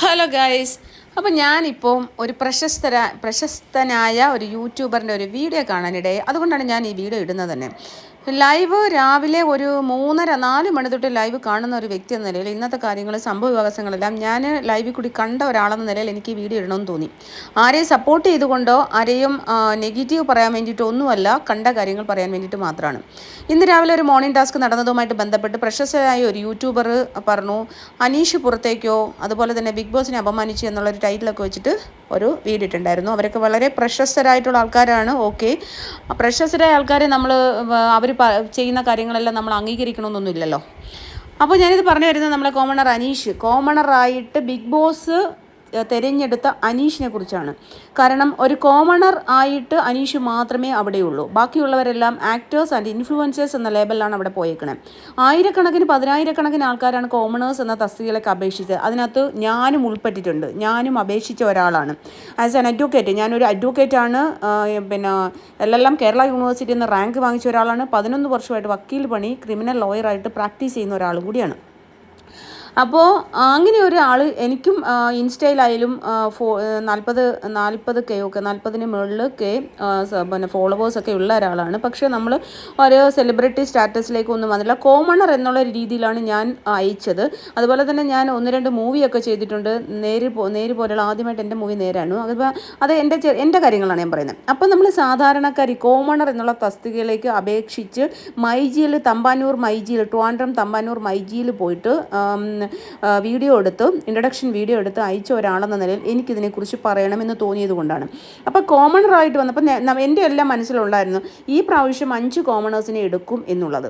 Hello guys. അപ്പോൾ ഞാനിപ്പോൾ ഒരു പ്രശസ്തനായ ഒരു യൂട്യൂബറിൻ്റെ ഒരു വീഡിയോ കാണാനിടയായി. അതുകൊണ്ടാണ് ഞാൻ ഈ വീഡിയോ ഇടുന്നത് തന്നെ. ലൈവ് രാവിലെ ഒരു 3:30-4 മണി തൊട്ട് ലൈവ് കാണുന്ന ഒരു വ്യക്തി എന്ന നിലയിൽ ഇന്നത്തെ കാര്യങ്ങൾ സംഭവ വികാസങ്ങളെല്ലാം ഞാൻ ലൈവിൽ കൂടി കണ്ട ഒരാളെന്ന നിലയിൽ എനിക്ക് ഈ വീഡിയോ ഇടണമെന്ന് തോന്നി. ആരെയും സപ്പോർട്ട് ചെയ്തുകൊണ്ടോ ആരെയും നെഗറ്റീവ് പറയാൻ വേണ്ടിയിട്ടോ ഒന്നുമല്ല, കണ്ട കാര്യങ്ങൾ പറയാൻ വേണ്ടിയിട്ട് മാത്രമാണ്. ഇന്ന് രാവിലെ ഒരു മോർണിംഗ് ടാസ്ക് നടന്നതുമായിട്ട് ബന്ധപ്പെട്ട് പ്രശസ്തരായ ഒരു യൂട്യൂബർ പറഞ്ഞു, അനീഷ് പുറത്തേക്കോ അതുപോലെ തന്നെ ബിഗ് ബോസിനെ അപമാനിച്ചു എന്നുള്ളൊരു ടൈറ്റിലൊക്കെ വെച്ചിട്ട് ഒരു വീഡിയോ ഇട്ടുണ്ടായിരുന്നു. അവരൊക്കെ വളരെ പ്രശസ്തരായിട്ടുള്ള ആൾക്കാരാണ്. ഓക്കെ, പ്രശസ്തരായ ആൾക്കാരെ അവർ ചെയ്യുന്ന കാര്യങ്ങളെല്ലാം നമ്മൾ അംഗീകരിക്കണമെന്നൊന്നും ഇല്ലല്ലോ. അപ്പോൾ ഞാനിത് പറഞ്ഞു വരുന്നത് നമ്മളെ കോമണറായിട്ട് ബിഗ് ബോസ് തിരഞ്ഞെടുത്ത അനീഷിനെ കുറിച്ചാണ്. കാരണം ഒരു കോമണർ ആയിട്ട് അനീഷ് മാത്രമേ അവിടെയുള്ളൂ. ബാക്കിയുള്ളവരെല്ലാം ആക്ടേഴ്സ് ആൻഡ് ഇൻഫ്ലുവൻസേഴ്സ് എന്ന ലേബലിലാണ് അവിടെ പോയേക്കണേ. പതിനായിരക്കണക്കിന് ആൾക്കാരാണ് കോമണേഴ്സ് എന്ന തസ്തികയിലേക്ക് അപേക്ഷിച്ചത്. അതിനകത്ത് ഞാനും ഉൾപ്പെട്ടിട്ടുണ്ട്. ഞാനും അപേക്ഷിച്ച ഒരാളാണ്. ആസ് ആൻ അഡ്വക്കേറ്റ്, ഞാനൊരു അഡ്വക്കേറ്റാണ്. LLM കേരള യൂണിവേഴ്സിറ്റിയിൽ നിന്ന് റാങ്ക് വാങ്ങിച്ച ഒരാളാണ്. 11 വർഷമായിട്ട് വക്കീൽ പണി, ക്രിമിനൽ ലോയറായിട്ട് പ്രാക്ടീസ് ചെയ്യുന്ന ഒരാളും കൂടിയാണ്. അപ്പോൾ അങ്ങനെ ഒരാൾ എനിക്കും ഇൻസ്റ്റയിലായാലും 40,000 മുകളിൽ ഫോളോവേഴ്സൊക്കെ ഉള്ള ഒരാളാണ്. പക്ഷേ നമ്മൾ ഒരു സെലിബ്രിറ്റി സ്റ്റാറ്റസിലേക്കൊന്നും വന്നില്ല. കോമണർ എന്നുള്ള രീതിയിലാണ് ഞാൻ അയച്ചത്. അതുപോലെ തന്നെ ഞാൻ 1-2 മൂവിയൊക്കെ ചെയ്തിട്ടുണ്ട്. നേര് പോലെയുള്ള ആദ്യമായിട്ട് എൻ്റെ മൂവി നേരാണ്. അത് എൻ്റെ കാര്യങ്ങളാണ് ഞാൻ പറയുന്നത്. അപ്പോൾ നമ്മൾ സാധാരണക്കാരി കോമണർ എന്നുള്ള തസ്തികയിലേക്ക് അപേക്ഷിച്ച് ട്രിവാൻഡ്രം തമ്പാനൂർ മൈജിയിൽ പോയിട്ട് ഇൻട്രൊഡക്ഷൻ വീഡിയോ എടുത്ത് അയച്ച ഒരാളെന്ന നിലയിൽ എനിക്കിതിനെക്കുറിച്ച് പറയണമെന്ന് തോന്നിയത് കൊണ്ടാണ്. അപ്പോൾ കോമണറായിട്ട് വന്നപ്പോൾ എൻ്റെ എല്ലാം മനസ്സിലുണ്ടായിരുന്നു ഈ പ്രാവശ്യം 5 കോമണേഴ്സിനെ എടുക്കും എന്നുള്ളത്.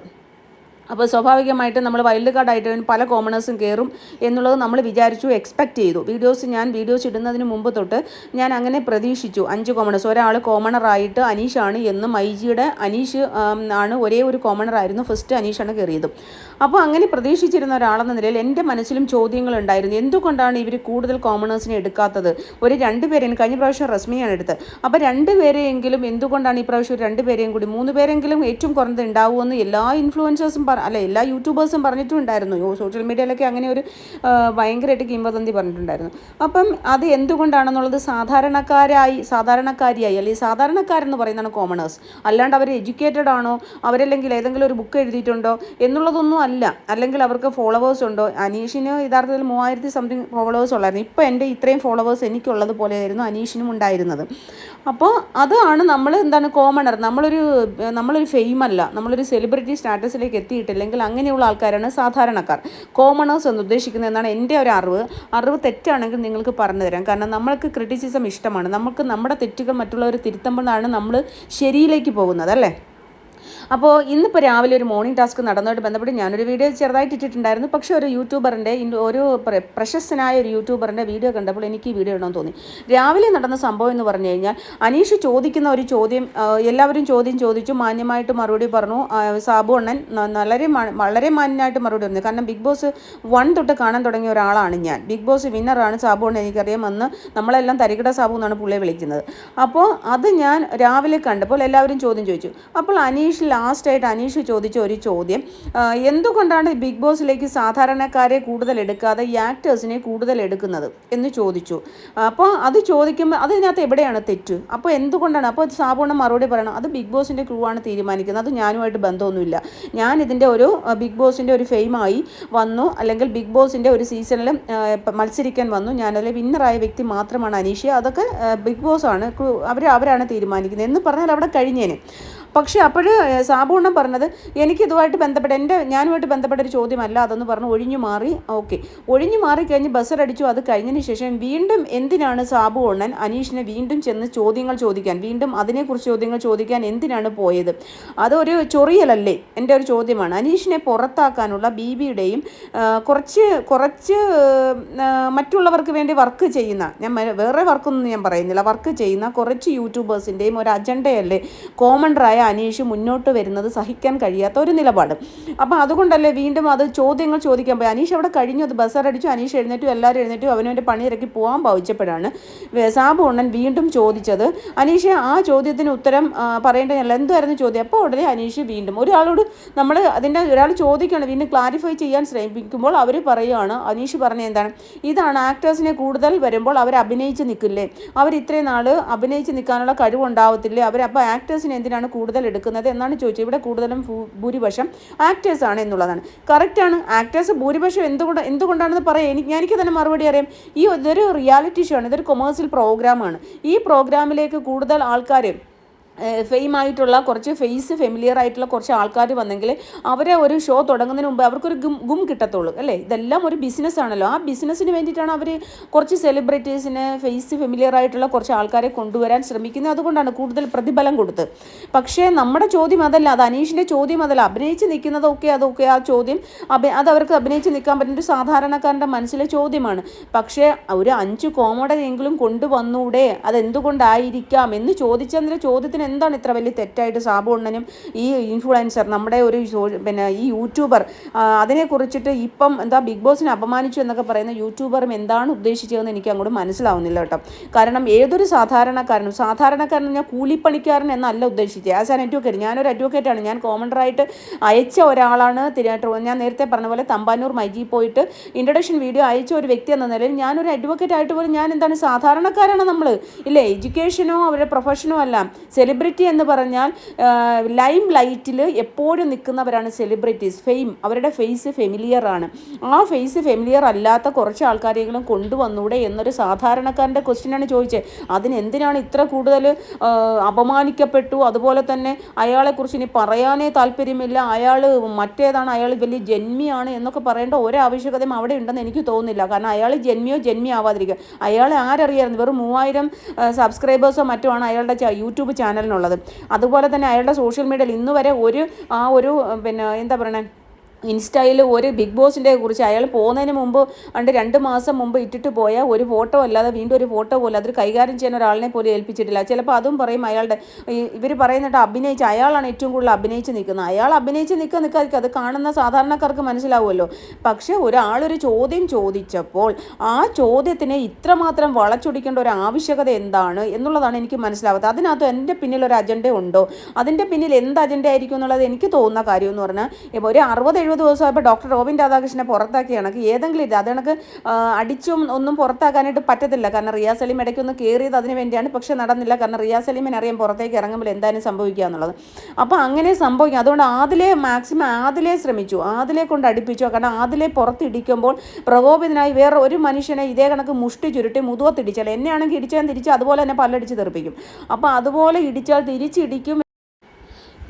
അപ്പോൾ സ്വാഭാവികമായിട്ട് നമ്മൾ വൈൽഡ് കാർഡായിട്ട് പല കോമണേഴ്സും കയറും എന്നുള്ളത് നമ്മൾ വിചാരിച്ചു, എക്സ്പെക്റ്റ് ചെയ്തു. വീഡിയോസ് ഇടുന്നതിന് മുമ്പ് തൊട്ട് ഞാൻ അങ്ങനെ പ്രതീക്ഷിച്ചു. 5 കോമണേഴ്സ്, ഒരാൾ കോമണറായിട്ട് അനീഷാണ് എന്ന് മൈജിയുടെ അനീഷ് ആണ് ഒരേ ഒരു കോമണറായിരുന്നു. ഫസ്റ്റ് അനീഷാണ് കയറിയത്. അപ്പോൾ അങ്ങനെ പ്രതീക്ഷിച്ചിരുന്ന ഒരാളെന്ന നിലയിൽ എൻ്റെ മനസ്സിലും ചോദ്യങ്ങളുണ്ടായിരുന്നു. എന്തുകൊണ്ടാണ് ഇവർ കൂടുതൽ കോമണേഴ്സിനെ എടുക്കാത്തത്? ഒരു 2 പേരെയും, കഴിഞ്ഞ പ്രാവശ്യം റസ്മിയാണ് എടുത്തത്. അപ്പോൾ 2 പേരെയെങ്കിലും എന്തുകൊണ്ടാണ് ഈ പ്രാവശ്യം 2 പേരെയും കൂടി 3 പേരെങ്കിലും ഏറ്റവും കുറഞ്ഞത് ഉണ്ടാവുമെന്ന് എല്ലാ ഇൻഫ്ലുവൻസേഴ്സും എല്ലാ യൂട്യൂബേഴ്സും പറഞ്ഞിട്ടും ഉണ്ടായിരുന്നു. സോഷ്യൽ മീഡിയയിലൊക്കെ അങ്ങനെ ഒരു ഭയങ്കരമായിട്ട് കിംവദന്തി പറഞ്ഞിട്ടുണ്ടായിരുന്നു. അപ്പം അത് എന്തുകൊണ്ടാണെന്നുള്ളത് സാധാരണക്കാരിയായി അല്ലെങ്കിൽ സാധാരണക്കാരെന്ന് പറയുന്നതാണ് കോമണേഴ്സ്. അല്ലാണ്ട് അവർ എഡ്യൂക്കേറ്റഡ് ആണോ, അവരല്ലെങ്കിൽ ഏതെങ്കിലും ഒരു ബുക്ക് എഴുതിയിട്ടുണ്ടോ എന്നുള്ളതൊന്നും അല്ല. അല്ലെങ്കിൽ അവർക്ക് ഫോളോവേഴ്സ് ഉണ്ടോ? അനീഷിന് യഥാർത്ഥത്തിൽ 3000 സംതിങ് ഫോളോവേഴ്സ് ഉള്ളായിരുന്നു. ഇപ്പോൾ എൻ്റെ ഇത്രയും ഫോളോവേഴ്സ് എനിക്കുള്ളത് പോലെയായിരുന്നു അനീഷിനും ഉണ്ടായിരുന്നത്. അപ്പോൾ അതാണ് കോമണർ. നമ്മളൊരു ഫെയിമല്ല, നമ്മളൊരു സെലിബ്രിറ്റി സ്റ്റാറ്റസിലേക്ക് എത്തിയിട്ടില്ലെങ്കിൽ അങ്ങനെയുള്ള ആൾക്കാരാണ് സാധാരണക്കാർ. കോമണേഴ്സ് എന്ന് ഉദ്ദേശിക്കുന്നത് എന്നാണ് എൻ്റെ ഒരു അറിവ് തെറ്റാണെങ്കിൽ നിങ്ങൾക്ക് പറഞ്ഞു തരാം. കാരണം നമ്മൾക്ക് ക്രിറ്റിസിസം ഇഷ്ടമാണ്. നമുക്ക് നമ്മുടെ തെറ്റുകൾ മറ്റുള്ളവർ തിരുത്തുമ്പോഴാണ് നമ്മൾ ശരിയിലേക്ക് പോകുന്നത്, അല്ലേ? അപ്പോൾ ഇന്നിപ്പോൾ രാവിലെ ഒരു മോർണിംഗ് ടാസ്ക് നടന്നതായിട്ട് ബന്ധപ്പെട്ട് ഞാനൊരു വീഡിയോ ചെറുതായിട്ട് ഇട്ടിട്ടുണ്ടായിരുന്നു. പക്ഷേ ഒരു പ്രശസ്തനായ ഒരു യൂട്യൂബറിൻ്റെ വീഡിയോ കണ്ടപ്പോൾ എനിക്ക് ഈ വീഡിയോ ഇടണമെന്ന് തോന്നി. രാവിലെ നടന്ന സംഭവം എന്ന് പറഞ്ഞു കഴിഞ്ഞാൽ, അനീഷ് ചോദിക്കുന്ന ഒരു ചോദ്യം എല്ലാവരും ചോദിച്ചു, മാന്യമായിട്ട് മറുപടി പറഞ്ഞു. സാബു അണ്ണൻ വളരെ മാന്യമായിട്ട് മറുപടി പറഞ്ഞു. കാരണം ബിഗ് ബോസ് 1 തൊട്ട് കാണാൻ തുടങ്ങിയ ഒരാളാണ് ഞാൻ. ബിഗ് ബോസ് വിന്നറാണ് സാബു അണ്ണൻ, എനിക്കറിയാം. അന്ന് നമ്മളെല്ലാം തരികിട സാബു എന്നാണ് പുള്ളിയെ വിളിക്കുന്നത്. അപ്പോൾ അത് ഞാൻ രാവിലെ കണ്ടപ്പോൾ എല്ലാവരും ചോദിച്ചു. അപ്പോൾ ലാസ്റ്റായിട്ട് അനീഷ് ചോദിച്ച ഒരു ചോദ്യം, എന്തുകൊണ്ടാണ് ബിഗ് ബോസിലേക്ക് സാധാരണക്കാരെ കൂടുതൽ എടുക്കാതെ ഈ ആക്ടേഴ്സിനെ കൂടുതൽ എടുക്കുന്നത് എന്ന് ചോദിച്ചു. അപ്പോൾ അത് ചോദിക്കുമ്പോൾ അതിനകത്ത് എവിടെയാണ് തെറ്റ്? അപ്പോൾ എന്തുകൊണ്ടാണ്? അപ്പോൾ സാബുണ്ണ മറുപടി പറയണം, അത് ബിഗ് ബോസിൻ്റെ ക്രൂ ആണ് തീരുമാനിക്കുന്നത്, അത് ഞാനുമായിട്ട് ബന്ധമൊന്നുമില്ല. ഞാൻ ഇതിൻ്റെ ബിഗ് ബോസിൻ്റെ ഒരു ഫെയിമായി വന്നു, അല്ലെങ്കിൽ ബിഗ് ബോസിൻ്റെ ഒരു സീസണിൽ മത്സരിക്കാൻ വന്നു. ഞാനതിൽ വിന്നറായ വ്യക്തി മാത്രമാണ് അനീഷ്. അതൊക്കെ ബിഗ് ബോസാണ്, അവരാണ് തീരുമാനിക്കുന്നത് എന്ന് പറഞ്ഞാൽ അവിടെ കഴിഞ്ഞേനെ. പക്ഷേ അപ്പോൾ സാബുണ്ണൻ പറഞ്ഞത് ഞാനുമായിട്ട് ബന്ധപ്പെട്ട ഒരു ചോദ്യമല്ല അതെന്ന് പറഞ്ഞ് ഒഴിഞ്ഞു മാറി. ഓക്കെ, ഒഴിഞ്ഞു മാറിക്കഴിഞ്ഞ് ബസ്സറടിച്ചു. അത് കഴിഞ്ഞതിന് ശേഷം വീണ്ടും എന്തിനാണ് സാബു അണ്ണൻ അനീഷിനെ വീണ്ടും ചെന്ന് അതിനെക്കുറിച്ച് ചോദ്യങ്ങൾ ചോദിക്കാൻ എന്തിനാണ് പോയത്? അതൊരു ചൊറിയലല്ലേ? എൻ്റെ ഒരു ചോദ്യമാണ്. അനീഷിനെ പുറത്താക്കാനുള്ള ബിബിയുടെയും കുറച്ച് മറ്റുള്ളവർക്ക് വേണ്ടി വർക്ക് ചെയ്യുന്ന, ഞാൻ വേറെ വർക്കൊന്നും ഞാൻ പറയുന്നില്ല, വർക്ക് ചെയ്യുന്ന കുറച്ച് യൂട്യൂബേഴ്സിൻ്റെയും ഒരു അജണ്ടയല്ലേ കോമണറായ അനീഷ് മുന്നോട്ട് വരുന്നത് സഹിക്കാൻ കഴിയാത്ത ഒരു നിലപാട്. അപ്പോൾ അതുകൊണ്ടല്ലേ വീണ്ടും അത് ചോദ്യങ്ങൾ ചോദിക്കാൻ പോയി. അനീഷ് അവിടെ കഴിഞ്ഞു, അത് ബസ്സറടിച്ചു, അനീഷ് എഴുന്നേറ്റു, എല്ലാവരും എഴുന്നേറ്റു, അവനവൻ്റെ പണിയിറക്കി പോകാൻ ഭാവിച്ചപ്പോഴാണ് സാബു അണ്ണൻ വീണ്ടും ചോദിച്ചത്. അനീഷ് ആ ചോദ്യത്തിന് ഉത്തരം പറയേണ്ടതല്ല, എന്തായിരുന്നു ചോദ്യം? അപ്പോൾ ഉടനെ അനീഷ് വീണ്ടും ഒരാളോട് നമ്മൾ അതിൻ്റെ ഒരാൾ ചോദിക്കുകയാണ്, വീണ്ടും ക്ലാരിഫൈ ചെയ്യാൻ ശ്രമിക്കുമ്പോൾ അവർ പറയുകയാണ്, അനീഷ് പറഞ്ഞ എന്താണ്, ഇതാണ് ആക്ടേഴ്സിനെ കൂടുതൽ വരുമ്പോൾ അവർ അഭിനയിച്ച് നിൽക്കില്ലേ, അവർ ഇത്രയും നാൾ അഭിനയിച്ച് നിൽക്കാനുള്ള കഴിവുണ്ടാവത്തില്ലേ, അപ്പോൾ ആക്ടേഴ്സിനെ എന്തിനാണ് കൂടുതൽ എടുക്കുന്നത് എന്നാണ് ചോദിച്ചത്. ഇവിടെ കൂടുതലും ഭൂരിപക്ഷം ആക്ടേഴ്സാണ് എന്നുള്ളതാണ്. കറക്റ്റാണ്, ആക്ടേഴ്സ് ഭൂരിപക്ഷം എന്തുകൊണ്ടാണെന്ന് പറയാം. എനിക്ക് തന്നെ മറുപടി അറിയാം. ഇതൊരു റിയാലിറ്റി ഷോ ആണ്, ഇതൊരു കൊമേഴ്സ്യൽ പ്രോഗ്രാമാണ്. ഈ പ്രോഗ്രാമിലേക്ക് കൂടുതൽ ആൾക്കാർ ഫെയിമായിട്ടുള്ള കുറച്ച് ഫെമിലിയർ ആയിട്ടുള്ള കുറച്ച് ആൾക്കാർ വന്നെങ്കിൽ അവരെ ഒരു ഷോ തുടങ്ങുന്നതിന് മുമ്പ് അവർക്കൊരു ഗും കിട്ടത്തുള്ളൂ അല്ലേ. ഇതെല്ലാം ഒരു ബിസിനസ്സാണല്ലോ. ആ ബിസിനസ്സിന് വേണ്ടിയിട്ടാണ് അവർ കുറച്ച് സെലിബ്രിറ്റീസിനെ ഫെമിലിയർ ആയിട്ടുള്ള കുറച്ച് ആൾക്കാരെ കൊണ്ടുവരാൻ ശ്രമിക്കുന്നത്. അതുകൊണ്ടാണ് കൂടുതൽ പ്രതിഫലം കൊടുത്ത്. പക്ഷേ നമ്മുടെ ചോദ്യം അതല്ല, അത് അനീഷിൻ്റെ ചോദ്യം അതല്ല. അഭിനയിച്ച് നിൽക്കുന്നതൊക്കെ അതൊക്കെ ആ ചോദ്യം അത് അവർക്ക് അഭിനയിച്ച് നിൽക്കാൻ പറ്റുന്ന ഒരു സാധാരണക്കാരൻ്റെ മനസ്സിലെ ചോദ്യമാണ്. പക്ഷേ ഒരു 5 കോമഡിയെങ്കിലും കൊണ്ടുവന്നൂടെ, അതെന്തുകൊണ്ടായിരിക്കാം എന്ന് ചോദിച്ചതിൻ്റെ ചോദ്യത്തിന് എന്താണ് ഇത്ര വലിയ തെറ്റായിട്ട് സാബു അണ്ണനും ഈ ഇൻഫ്ലുവൻസർ നമ്മുടെ ഒരു ഈ യൂട്യൂബർ അതിനെക്കുറിച്ചിട്ട് ഇപ്പം എന്താ ബിഗ് ബോസിനെ അപമാനിച്ചു എന്നൊക്കെ പറയുന്ന യൂട്യൂബറും എന്താണ് ഉദ്ദേശിച്ചതെന്ന് എനിക്ക് അങ്ങോട്ട് മനസ്സിലാവുന്നില്ല കേട്ടോ. കാരണം ഏതൊരു സാധാരണക്കാരൻ ഞാൻ കൂലിപ്പണിക്കാരൻ എന്നല്ല ഉദ്ദേശിച്ചത്. ആസ് ആൻ അഡ്വക്കേറ്റ്, ഞാനൊരു അഡ്വക്കേറ്റാണ്, ഞാൻ കോമണ്ടറായിട്ട് അയച്ച ഒരാളാണ്. ഞാൻ നേരത്തെ പറഞ്ഞ പോലെ തമ്പാനൂർ മൈജി പോയിട്ട് ഇൻട്രൊഡക്ഷൻ വീഡിയോ അയച്ച ഒരു വ്യക്തി എന്ന നിലയിൽ ഞാനൊരു അഡ്വക്കേറ്റ് ആയിട്ട് പോലും ഞാൻ എന്താണ് സാധാരണക്കാരാണ് നമ്മൾ ഇല്ലേ. എഡ്യൂക്കേഷനോ അവരുടെ പ്രൊഫഷനോ അല്ല. സെലിബ്രിറ്റി എന്ന് പറഞ്ഞാൽ ലൈം ലൈറ്റിൽ എപ്പോഴും നിൽക്കുന്നവരാണ് സെലിബ്രിറ്റീസ്. അവരുടെ ഫേസ് ഫെമിലിയറാണ്. ആ ഫേസ് ഫെമിലിയർ അല്ലാത്ത കുറച്ച് ആൾക്കാരെങ്കിലും കൊണ്ടുവന്നൂടെ എന്നൊരു സാധാരണക്കാരൻ്റെ ക്വസ്റ്റ്യനാണ് ചോദിച്ചത്. അതിനെന്തിനാണ് ഇത്ര കൂടുതൽ അപമാനിക്കപ്പെട്ടു? അതുപോലെ തന്നെ അയാളെക്കുറിച്ച് ഇനി പറയാനേ താല്പര്യമില്ല, അയാൾ മറ്റേതാണ്, അയാൾ വലിയ ജന്മിയാണ് എന്നൊക്കെ പറയേണ്ട ഒരാവശ്യകതയും അവിടെ ഉണ്ടെന്ന് എനിക്ക് തോന്നുന്നില്ല. കാരണം അയാൾ ജന്മി ആവാതിരിക്കുക. അയാളെ ആരറിയായിരുന്നു? വെറും 3000 സബ്സ്ക്രൈബേഴ്സോ മറ്റോ ആണ് അയാളുടെ യൂട്യൂബ് ചാനലിനുള്ളത്. അതുപോലെ തന്നെ അയാളുടെ സോഷ്യൽ മീഡിയയിൽ ഇന്ന് വരെ എന്താ പറയണേ, ഇൻസ്റ്റയിൽ ഒരു ബിഗ് ബോസിൻ്റെ കുറിച്ച് അയാൾ പോകുന്നതിന് മുമ്പ് 2 മാസം മുമ്പ് ഇട്ടിട്ട് പോയ ഒരു ഫോട്ടോ അല്ലാതെ വീണ്ടും ഒരു ഫോട്ടോ പോലും അതൊരു കൈകാര്യം ചെയ്യാൻ ഒരാളിനെ പോലും ഏൽപ്പിച്ചിട്ടില്ല. ചിലപ്പോൾ അതും പറയും അയാളുടെ ഇവർ പറയുന്നിട്ട് അയാളാണ് ഏറ്റവും കൂടുതൽ അഭിനയിച്ച് നിൽക്കുന്നത്. അയാൾ അഭിനയിച്ച് നിൽക്കാതിരിക്കും, അത് കാണുന്ന സാധാരണക്കാർക്ക് മനസ്സിലാവുമല്ലോ. പക്ഷേ ഒരാളൊരു ചോദ്യം ചോദിച്ചപ്പോൾ ആ ചോദ്യത്തിനെ ഇത്രമാത്രം വളച്ചൊടിക്കേണ്ട ഒരു ആവശ്യകത എന്താണ് എന്നുള്ളതാണ് എനിക്ക് മനസ്സിലാവാത്തത്. അതിനകത്ത് എൻ്റെ പിന്നിൽ ഒരു അജണ്ട ഉണ്ടോ? അതിൻ്റെ പിന്നിൽ എന്ത് അജണ്ട ആയിരിക്കും എന്നുള്ളത് എനിക്ക് തോന്നുന്ന കാര്യം എന്ന് പറഞ്ഞാൽ, ഇപ്പോൾ ഒരു 60-70 ദിവസമായപ്പോൾ ഡോക്ടർ റോബിൻ രാധാകൃഷ്ണനെ പുറത്താക്കിയാണ്. ഏതെങ്കിലും ഇത് അത് കണക്ക് അടിച്ചും ഒന്നും പുറത്താക്കാനായിട്ട് പറ്റത്തില്ല. കാരണം റിയാസ് സലീം ഇടയ്ക്കൊന്ന് കയറിയത് അതിന് വേണ്ടിയാണ്, പക്ഷേ നടന്നില്ല. കാരണം റിയാസ് സലീമിനെ അറിയാം പുറത്തേക്ക് ഇറങ്ങുമ്പോൾ എന്തായാലും സംഭവിക്കുക എന്നുള്ളത്. അപ്പോൾ അങ്ങനെ സംഭവിക്കും. അതുകൊണ്ട് മാക്സിമം ആദിലെ ശ്രമിച്ചു, ആദിലെ കൊണ്ട് അടുപ്പിച്ചു. കാരണം ആദിലെ പുറത്തിടിക്കുമ്പോൾ പ്രകോപിതനായി വേറെ ഒരു മനുഷ്യനെ ഇതേ കണക്ക് മുഷ്ടി ചുരുട്ടി മുതുവത്തിടിച്ചാൽ, എന്നെയാണെങ്കിൽ ഇടിച്ചാൽ തിരിച്ച് അതുപോലെ തന്നെ പല്ലടിച്ച് തെറിപ്പിക്കും. അപ്പോൾ അതുപോലെ ഇടിച്ചാൽ തിരിച്ചിടിക്കും.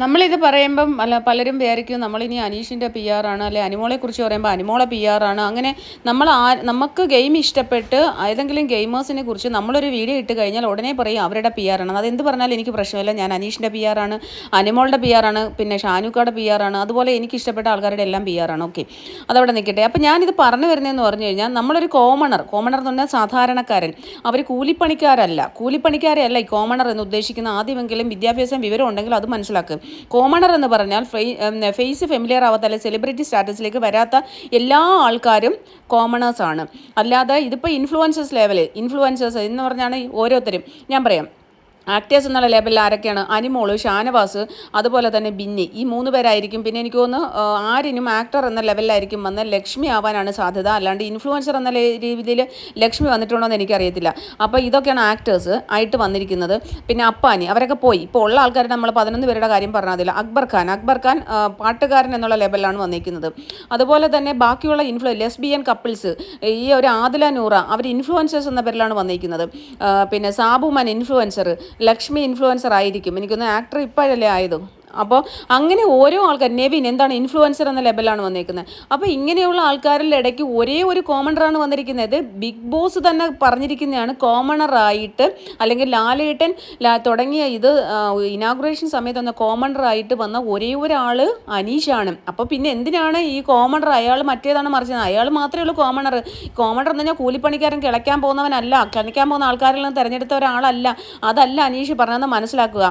നമ്മളിത് പറയുമ്പം പലരും വിചാരിക്കും നമ്മളിനി അനീഷിൻ്റെ PR ആണ്, അല്ലെ അനിമോളെക്കുറിച്ച് പറയുമ്പോൾ അനിമോളെ PR ആണ്. അങ്ങനെ നമുക്ക് ഗെയിം ഇഷ്ടപ്പെട്ട് ഏതെങ്കിലും ഗെയിമേഴ്സിനെ കുറിച്ച് നമ്മളൊരു വീഡിയോ ഇട്ട് കഴിഞ്ഞാൽ ഉടനെ പറയും അവരുടെ PR ആണ്. അതെന്ത് പറഞ്ഞാലും എനിക്ക് പ്രശ്നമില്ല. ഞാൻ അനീഷിൻ്റെ PR ആണ്, അനിമോളുടെ PR ആണ്, പിന്നെ ഷാനുക്കയുടെ PR ആണ്, അതുപോലെ എനിക്ക് ഇഷ്ടപ്പെട്ട ആൾക്കാരുടെ എല്ലാം PR ആണ്. ഓക്കെ, അതവിടെ നിൽക്കട്ടെ. അപ്പോൾ ഞാനിത് പറഞ്ഞു വരുന്നതെന്ന് പറഞ്ഞു കഴിഞ്ഞാൽ, നമ്മളൊരു കോമണർ എന്ന് പറഞ്ഞാൽ സാധാരണക്കാരൻ, അവർ കൂലിപ്പണിക്കാരല്ല ഈ കോമണർ എന്ന് ഉദ്ദേശിക്കുന്ന. ആദ്യമെങ്കിലും വിദ്യാഭ്യാസം വിവരം ഉണ്ടെങ്കിൽ അത് മനസ്സിലാക്കുക. കോമണർ എന്ന് പറഞ്ഞാൽ ഫേസ് ഫെമിലിയർ ആവാത്ത, അല്ലെങ്കിൽ സെലിബ്രിറ്റി സ്റ്റാറ്റസിലേക്ക് വരാത്ത എല്ലാ ആൾക്കാരും കോമണേഴ്സാണ്. അല്ലാതെ ഇതിപ്പോൾ ഇൻഫ്ലുവൻസേഴ്സ് എന്ന് പറഞ്ഞാണ് ഓരോരുത്തരും. ഞാൻ പറയാം, ആക്ടേഴ്സ് എന്നുള്ള ലേബലിൽ ആരൊക്കെയാണ്? അനിമോള്, ഷാനവാസ്, അതുപോലെ തന്നെ ബിന്നി, ഈ 3 പേരായിരിക്കും. പിന്നെ എനിക്ക് തോന്നുന്നു ആരിനും ആക്ടർ എന്ന ലെവലിലായിരിക്കും വന്ന് ലക്ഷ്മി ആവാനാണ് സാധ്യത. അല്ലാണ്ട് ഇൻഫ്ലുവൻസർ എന്ന രീതിയിൽ ലക്ഷ്മി വന്നിട്ടുണ്ടോ എന്ന് എനിക്കറിയത്തില്ല. അപ്പോൾ ഇതൊക്കെയാണ് ആക്ടേഴ്സ് ആയിട്ട് വന്നിരിക്കുന്നത്. പിന്നെ അപ്പാനി, അവരൊക്കെ പോയി. ഇപ്പോൾ ഉള്ള ആൾക്കാരുടെ നമ്മൾ 11 പേരുടെ കാര്യം പറഞ്ഞതില്ല. അക്ബർ ഖാൻ പാട്ടുകാരൻ എന്നുള്ള ലെവലിലാണ് വന്നിരിക്കുന്നത്. അതുപോലെ തന്നെ ബാക്കിയുള്ള ലെസ്ബിയൻ കപ്പിൾസ്, ഈ ഒരു ആദില നൂറ, അവർ ഇൻഫ്ലുവൻസേഴ്സ് എന്ന പേരിലാണ് വന്നിരിക്കുന്നത്. പിന്നെ സാബുമാൻ ഇൻഫ്ലുവൻസർ, ലക്ഷ്മി ഇൻഫ്ലുവൻസർ ആയിരിക്കും. എനിക്കൊന്ന് ആക്ടർ ഇപ്പോഴല്ലേ ആയത്. അപ്പോൾ അങ്ങനെ ഓരോ ആൾക്കാർ നെവിൻ എന്താണ് ഇൻഫ്ലുവൻസർ എന്ന ലെവലാണ് വന്നേക്കുന്നത്. അപ്പോൾ ഇങ്ങനെയുള്ള ആൾക്കാരുടെ ഇടയ്ക്ക് ഒരേ ഒരു കോമണറാണ് വന്നിരിക്കുന്നത്. ബിഗ് ബോസ് തന്നെ പറഞ്ഞിരിക്കുന്നതാണ് കോമണറായിട്ട്, അല്ലെങ്കിൽ ലാലേട്ടൻ തുടങ്ങിയ ഇത് ഇനാഗുറേഷൻ സമയത്ത് വന്ന കോമണറായിട്ട് വന്ന ഒരേ ഒരാൾ അനീഷാണ്. അപ്പോൾ പിന്നെ എന്തിനാണ് ഈ കോമണർ, അയാൾ മറ്റേതാണ് മറിച്ചത്, അയാൾ മാത്രമേ ഉള്ളൂ കോമണർ. കോമണർ എന്ന് പറഞ്ഞാൽ കൂലിപ്പണിക്കാരൻ കിളയ്ക്കാൻ പോകുന്നവനല്ല, കിളയ്ക്കാൻ പോകുന്ന ആൾക്കാരിൽ നിന്ന് തിരഞ്ഞെടുത്ത ഒരാളല്ല. അതല്ല അനീഷ് പറഞ്ഞതെന്ന് മനസ്സിലാക്കുക.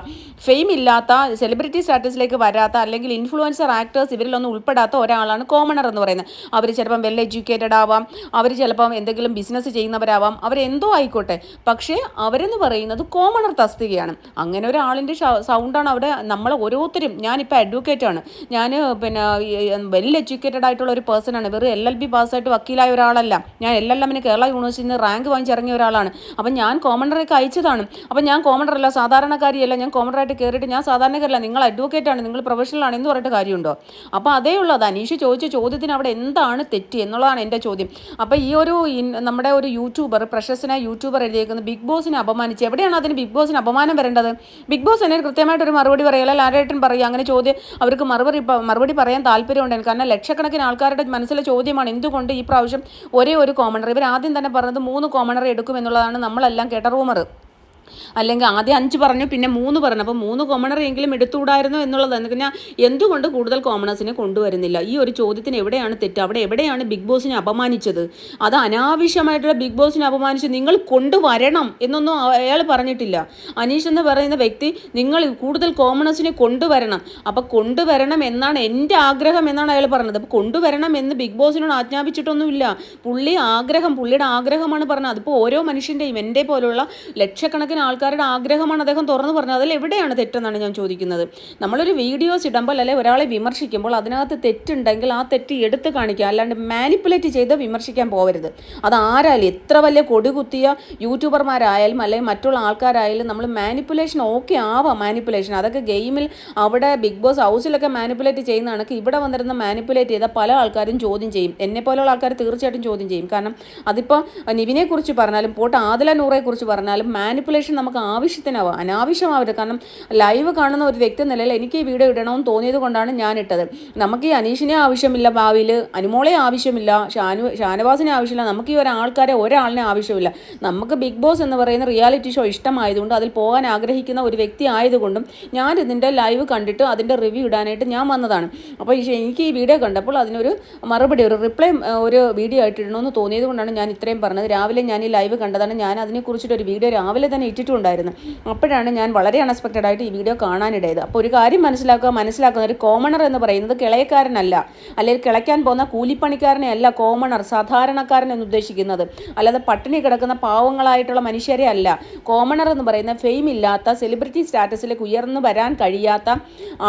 ഫെയിം ഇല്ലാത്ത, സെലിബ്രിറ്റി സ്റ്റാറ്റസിലേക്ക് വരാത്ത, അല്ലെങ്കിൽ ഇൻഫ്ലുവൻസർ ആക്ടേഴ്സ് ഇവരിലൊന്നും ഉൾപ്പെടാത്ത ഒരാളാണ് കോമണർ എന്ന് പറയുന്നത്. അവർ ചിലപ്പം വെൽ എഡ്യൂക്കേറ്റഡ് ആവാം, അവർ ചിലപ്പം എന്തെങ്കിലും ബിസിനസ് ചെയ്യുന്നവരാവാം, അവരെന്തോ ആയിക്കോട്ടെ, പക്ഷേ അവരെന്ന് പറയുന്നത് കോമണർ തസ്തികയാണ്. അങ്ങനെ ഒരാളിൻ്റെ സൗണ്ടാണ് അവിടെ നമ്മൾ ഓരോരുത്തരും. ഞാനിപ്പോൾ അഡ്വക്കേറ്റാണ്, ഞാൻ പിന്നെ വെൽ എഡ്യൂക്കേറ്റഡ് ആയിട്ടുള്ള ഒരു പേഴ്സണാണ്, വെറും LLB പാസ്സായിട്ട് വക്കീലായ ഒരാളല്ല. ഞാൻ LLM കേരള യൂണിവേഴ്സിറ്റിയിൽ നിന്ന് റാങ്ക് വാങ്ങിച്ചിറങ്ങിയ ഒരാളാണ്. അപ്പം ഞാൻ കോമണറൊക്കെ അയച്ചതാണ്. അപ്പം ഞാൻ കോമണറല്ല, സാധാരണക്കാരിയല്ല, ഞാൻ കോമണറായിട്ട് കയറിയിട്ട് ഞാൻ സാധാരണക്കാരല്ല, നിങ്ങൾ അഡ്വക്കേറ്റാണ്, നിങ്ങൾ പ്രൊഫഷണലാണ് എന്ന് പറഞ്ഞിട്ട് കാര്യമുണ്ടോ? അപ്പോൾ അതേ ഉള്ളൂ. അത് അനീഷ് ചോദിച്ച ചോദ്യത്തിന് അവിടെ എന്താണ് തെറ്റ് എന്നുള്ളതാണ് എൻ്റെ ചോദ്യം. അപ്പോൾ ഈ ഒരു നമ്മുടെ ഒരു യൂട്യൂബർ, പ്രശസ്തനായ യൂട്യൂബർ എഴുതിയേക്കുന്നത് ബിഗ് ബോസിനെ അപമാനിച്ച്, എവിടെയാണ് അതിന് ബിഗ് ബോസിന് അപമാനം വരേണ്ടത്? ബിഗ് ബോസ് എന്നെ കൃത്യമായിട്ടൊരു മറുപടി പറയുക, അല്ലെങ്കിൽ ലാലേട്ടൻ പറയുക, അങ്ങനെ ചോദ്യം അവർക്ക് മറുപടി പറയാൻ താല്പര്യമുണ്ട്. കാരണം ലക്ഷക്കണക്കിന് ആൾക്കാരുടെ മനസ്സിലെ ചോദ്യമാണ് എന്തുകൊണ്ട് ഈ പ്രാവശ്യം ഒരേ ഒരു കോമണർ. ഇവർ ആദ്യം തന്നെ പറഞ്ഞത് 3 കോമണറെ എടുക്കും എന്നുള്ളതാണ് നമ്മളെല്ലാം കേട്ട റൂമർ. അല്ലെങ്കിൽ ആദ്യം 5 പറഞ്ഞു, പിന്നെ 3 പറഞ്ഞു. അപ്പോൾ 3 കോമണറെങ്കിലും എടുത്തുകൂടായിരുന്നു എന്നുള്ളതാണ്. പിന്നെ എന്തുകൊണ്ട് കൂടുതൽ കോമണേഴ്സിനെ കൊണ്ടുവരുന്നില്ല? ഈ ഒരു ചോദ്യത്തിന് എവിടെയാണ് തെറ്റ്? അവിടെ എവിടെയാണ് ബിഗ് ബോസിനെ അപമാനിച്ചത്? അത് അനാവശ്യമായിട്ടുള്ള ബിഗ് ബോസിനെ അപമാനിച്ച് നിങ്ങൾ കൊണ്ടുവരണം എന്നൊന്നും അയാൾ പറഞ്ഞിട്ടില്ല. അനീഷ് എന്ന് പറയുന്ന വ്യക്തി നിങ്ങൾ കൂടുതൽ കോമണേഴ്സിനെ കൊണ്ടുവരണം, അപ്പോൾ കൊണ്ടുവരണം എന്നാണ് എൻ്റെ ആഗ്രഹം എന്നാണ് അയാൾ പറഞ്ഞത്. അപ്പോൾ കൊണ്ടുവരണം എന്ന് ബിഗ് ബോസിനോട് ആജ്ഞാപിച്ചിട്ടൊന്നുമില്ല. പുള്ളിയുടെ ആഗ്രഹമാണ് പറഞ്ഞത്. അതിപ്പോൾ ഓരോ മനുഷ്യൻ്റെയും, എൻ്റെ പോലുള്ള ലക്ഷക്കണക്കിന് ആൾക്കാരുടെ ആഗ്രഹമാണ് അദ്ദേഹം തുറന്നു പറഞ്ഞത്. അതിൽ എവിടെയാണ് തെറ്റെന്നാണ് ഞാൻ ചോദിക്കുന്നത്. നമ്മളൊരു വീഡിയോസ് ഇടുമ്പോൾ, അല്ലെങ്കിൽ ഒരാളെ വിമർശിക്കുമ്പോൾ അതിനകത്ത് തെറ്റുണ്ടെങ്കിൽ ആ തെറ്റ് എടുത്ത് കാണിക്കുക, അല്ലാണ്ട് മാനിപ്പുലേറ്റ് ചെയ്ത് വിമർശിക്കാൻ പോകരുത്. അത് ആരായാലും, എത്ര വലിയ കൊടികുത്തിയ യൂട്യൂബർമാരായാലും അല്ലെങ്കിൽ മറ്റുള്ള ആൾക്കാരായാലും നമ്മൾ മാനിപ്പുലേഷൻ ഓക്കെ ആവാം. മാനിപ്പുലേഷൻ അതൊക്കെ ഗെയിമിൽ അവിടെ ബിഗ് ബോസ് ഹൗസിലൊക്കെ മാനിപ്പുലേറ്റ് ചെയ്യുന്ന കണക്ക് ഇവിടെ വന്നിരുന്ന മാനിപ്പുലേറ്റ് ചെയ്ത പല ആൾക്കാരും ചോദ്യം ചെയ്യും. എന്നെ പോലുള്ള ആൾക്കാർ തീർച്ചയായിട്ടും ചോദ്യം ചെയ്യും. കാരണം അതിപ്പോൾ നിവിനെക്കുറിച്ച് പറഞ്ഞാലും പോട്ട് ആദില നൂറയെക്കുറിച്ച് പറഞ്ഞാലും മാനിപ്പുലേഷൻ നമുക്ക് ആവശ്യത്തിനാവാം, അനാവശ്യമാവരുത്. കാരണം ലൈവ് കാണുന്ന ഒരു വ്യക്തി നിലയിൽ എനിക്ക് ഈ വീഡിയോ ഇടണമെന്ന് തോന്നിയത് കൊണ്ടാണ് ഞാൻ ഇട്ടത്. നമുക്ക് ഈ അനീഷിനെ ആവശ്യമില്ല, ഭാവിയിൽ അനുമോളെ ആവശ്യമില്ല, ഷാനവാസിനെ ആവശ്യമില്ല, നമുക്ക് ഈ ഒരാളിനെ ആവശ്യമില്ല. നമുക്ക് ബിഗ് ബോസ് എന്ന് പറയുന്ന റിയാലിറ്റി ഷോ ഇഷ്ടമായതുകൊണ്ട് അതിൽ പോകാൻ ആഗ്രഹിക്കുന്ന ഒരു വ്യക്തി ആയതുകൊണ്ടും ഞാൻ ഇതിൻ്റെ ലൈവ് കണ്ടിട്ട് അതിൻ്റെ റിവ്യൂ ഇടാനായിട്ട് ഞാൻ വന്നതാണ്. അപ്പോൾ എനിക്ക് ഈ വീഡിയോ കണ്ടപ്പോൾ അതിനൊരു മറുപടി, ഒരു റിപ്ലൈ, ഒരു വീഡിയോ ആയിട്ട് ഇടണമെന്ന് തോന്നിയത് കൊണ്ടാണ് ഞാൻ ഇത്രയും പറഞ്ഞത്. രാവിലെ ഞാൻ ഈ ലൈവ് കണ്ടതാണ്, ഞാൻ അതിനെക്കുറിച്ചിട്ടൊരു വീഡിയോ രാവിലെ തന്നെ ഇട്ടിട്ടുണ്ടായിരുന്നു. അപ്പോഴാണ് ഞാൻ വളരെ അൺഎക്സ്പെക്റ്റഡ് ആയിട്ട് ഈ വീഡിയോ കാണാനിടയത്. അപ്പോൾ ഒരു കാര്യം മനസ്സിലാക്കുന്ന ഒരു കോമണർ എന്ന് പറയുന്നത് കിളയക്കാരനല്ല, അല്ലെങ്കിൽ കിളയ്ക്കാൻ പോകുന്ന കൂലിപ്പണിക്കാരനെ അല്ല കോമണർ, സാധാരണക്കാരൻ എന്ന് ഉദ്ദേശിക്കുന്നത്. അല്ലാതെ പട്ടിണി കിടക്കുന്ന പാവങ്ങളായിട്ടുള്ള മനുഷ്യരെ അല്ല. കോമണർ എന്ന് പറയുന്ന ഫെയിം ഇല്ലാത്ത, സെലിബ്രിറ്റി സ്റ്റാറ്റസിലേക്ക് ഉയർന്നു വരാൻ കഴിയാത്ത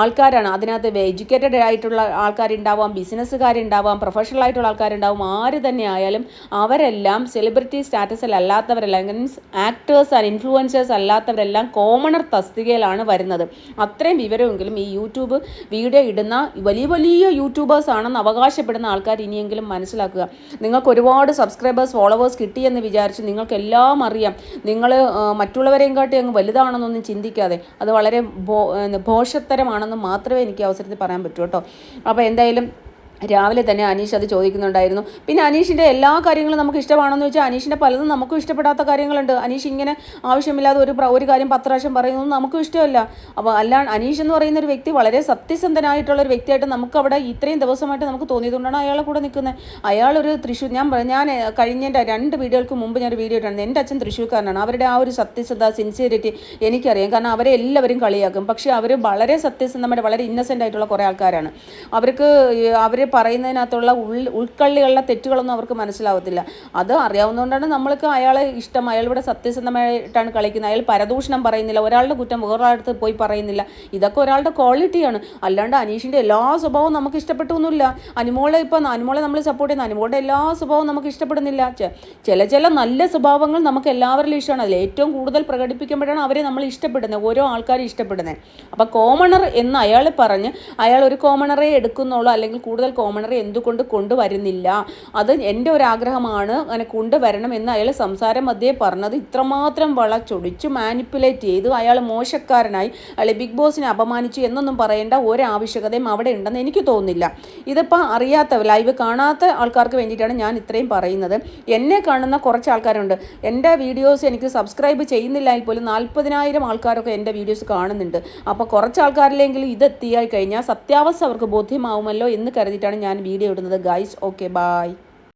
ആൾക്കാരാണ്. അതിനകത്ത് എഡ്യൂക്കേറ്റഡ് ആയിട്ടുള്ള ആൾക്കാരുണ്ടാവാം, ബിസിനസ്സുകാരുണ്ടാവാം, പ്രൊഫഷണൽ ആയിട്ടുള്ള ആൾക്കാരുണ്ടാവും. ആര് തന്നെ ആയാലും അവരെല്ലാം സെലിബ്രിറ്റി സ്റ്റാറ്റസിൽ അല്ലാത്തവരല്ല, മീൻസ് ആക്ടേഴ്സ് ആൻഡ് ഇൻഫ്ലുവൻസേഴ്സ് അല്ലാത്തവരെല്ലാം കോമണർ തസ്തികയിലാണ് വരുന്നത്. അത്രയും വിവരമെങ്കിലും ഈ യൂട്യൂബ് വീഡിയോ ഇടുന്ന വലിയ വലിയ യൂട്യൂബേഴ്സ് ആണെന്ന് അവകാശപ്പെടുന്ന ആൾക്കാർ ഇനിയെങ്കിലും മനസ്സിലാക്കുക. നിങ്ങൾക്ക് ഒരുപാട് സബ്സ്ക്രൈബേഴ്സ്, ഫോളോവേഴ്സ് കിട്ടിയെന്ന് വിചാരിച്ച് നിങ്ങൾക്കെല്ലാം അറിയാം, നിങ്ങൾ മറ്റുള്ളവരെയും കാട്ടി അങ്ങ് വലുതാണെന്നൊന്നും ചിന്തിക്കാതെ അത് വളരെ ഭോഷത്തരമാണെന്ന് മാത്രമേ എനിക്ക് അവസരത്തിൽ പറയാൻ പറ്റൂ കേട്ടോ. അപ്പോൾ എന്തായാലും രാവിലെ തന്നെ അനീഷ് അത് ചോദിക്കുന്നുണ്ടായിരുന്നു. പിന്നെ അനീഷിൻ്റെ എല്ലാ കാര്യങ്ങളും നമുക്ക് ഇഷ്ടമാണെന്ന് വെച്ചാൽ അനീഷിൻ്റെ പലതും നമുക്കും ഇഷ്ടപ്പെടാത്ത കാര്യങ്ങളുണ്ട്. അനീഷ് ഇങ്ങനെ ആവശ്യമില്ലാതെ ഒരു കാര്യം 10 പ്രാവശ്യം പറയുന്നത് നമുക്കും ഇഷ്ടമല്ല. അപ്പോൾ അനീഷ് എന്ന് പറയുന്ന ഒരു വ്യക്തി വളരെ സത്യസന്ധനായിട്ടുള്ള ഒരു വ്യക്തിയായിട്ട് നമുക്ക് അവിടെ ഇത്രയും ദിവസമായിട്ട് നമുക്ക് തോന്നിയതുകൊണ്ടാണ് അയാളെ കൂടെ നിൽക്കുന്നത്. അയാളൊരു ഞാൻ കഴിഞ്ഞ 2 വീഡിയോകൾക്ക് മുമ്പ് ഞാനൊരു വീഡിയോ ഇട്ടാണ്. എൻ്റെ അച്ഛൻ തൃശ്ശൂർക്കാരനാണ്. അവരുടെ ആ ഒരു സത്യസന്ധത, സിൻസിയറിറ്റി എനിക്കറിയാം. കാരണം അവരെ എല്ലാവരും കളിയാക്കും, പക്ഷേ അവർ വളരെ സത്യസന്ധമായിട്ട് വളരെ ഇന്നസെൻ്റ് ആയിട്ടുള്ള കുറേ ആൾക്കാരാണ്. അവർ പറയുന്നതിനകത്തുള്ള ഉൾക്കള്ളികളുടെ തെറ്റുകളൊന്നും അവർക്ക് മനസ്സിലാവത്തില്ല. അത് അറിയാവുന്നതുകൊണ്ടാണ് നമ്മൾക്ക് അയാളെ ഇഷ്ടം. അയാൾ ഇവിടെ സത്യസന്ധമായിട്ടാണ് കളിക്കുന്നത്. അയാൾ പരദൂഷണം പറയുന്നില്ല, ഒരാളുടെ കുറ്റം വേറൊരാളുടെ പോയി പറയുന്നില്ല. ഇതൊക്കെ ഒരാളുടെ ക്വാളിറ്റിയാണ്. അല്ലാണ്ട് അനീഷിൻ്റെ എല്ലാ സ്വഭാവവും നമുക്ക് ഇഷ്ടപ്പെട്ടൊന്നുമില്ല. അനുമോളെ നമ്മൾ സപ്പോർട്ട് ചെയ്യുന്ന അനുമോളുടെ എല്ലാ സ്വഭാവവും നമുക്ക് ഇഷ്ടപ്പെടുന്നില്ല. ചില നല്ല സ്വഭാവങ്ങൾ നമുക്ക് എല്ലാവരിലും ഇഷ്ടമാണ്. അതിൽ ഏറ്റവും കൂടുതൽ പ്രകടിപ്പിക്കുമ്പോഴാണ് അവരെ നമ്മൾ ഇഷ്ടപ്പെടുന്നത്, ഓരോ ആൾക്കാരും ഇഷ്ടപ്പെടുന്നത്. അപ്പോൾ കോമണർ എന്ന് അയാൾ പറഞ്ഞ് അയാൾ ഒരു കോമണറെ എടുക്കുന്നുള്ളൂ, അല്ലെങ്കിൽ കൂടുതൽ കോമണറെ എന്തുകൊണ്ട് കൊണ്ടുവരുന്നില്ല, അത് എൻ്റെ ഒരു ആഗ്രഹമാണ്, അങ്ങനെ കൊണ്ടുവരണം എന്ന് അയാൾ സംസാരം മധ്യേ പറഞ്ഞത് ഇത്രമാത്രം വളച്ചൊടിച്ച് മാനിപ്പുലേറ്റ് ചെയ്ത് അയാൾ മോശക്കാരനായി, അയാൾ ബിഗ് ബോസിനെ അപമാനിച്ചു എന്നൊന്നും പറയേണ്ട ഒരാവശ്യകതയും അവിടെ ഉണ്ടെന്ന് എനിക്ക് തോന്നുന്നില്ല. ഇതിപ്പോൾ അറിയാത്ത ലൈവ് കാണാത്ത ആൾക്കാർക്ക് വേണ്ടിയിട്ടാണ് ഞാൻ ഇത്രയും പറയുന്നത്. എന്നെ കാണുന്ന കുറച്ച് ആൾക്കാരുണ്ട്, എൻ്റെ വീഡിയോസ് എനിക്ക് സബ്സ്ക്രൈബ് ചെയ്യുന്നില്ലെങ്കിൽ പോലും 40,000 ആൾക്കാരൊക്കെ എൻ്റെ വീഡിയോസ് കാണുന്നുണ്ട്. അപ്പോൾ കുറച്ച് ആൾക്കാരിലെങ്കിലും ഇതെത്തിയായി കഴിഞ്ഞാൽ സത്യാവസ്ഥ അവർക്ക് ബോധ്യമാവുമല്ലോ എന്ന് കരുതിയിട്ടാണ് ഞാൻ വീഡിയോ ഇടുന്നത് ഗൈസ്. Okay, by.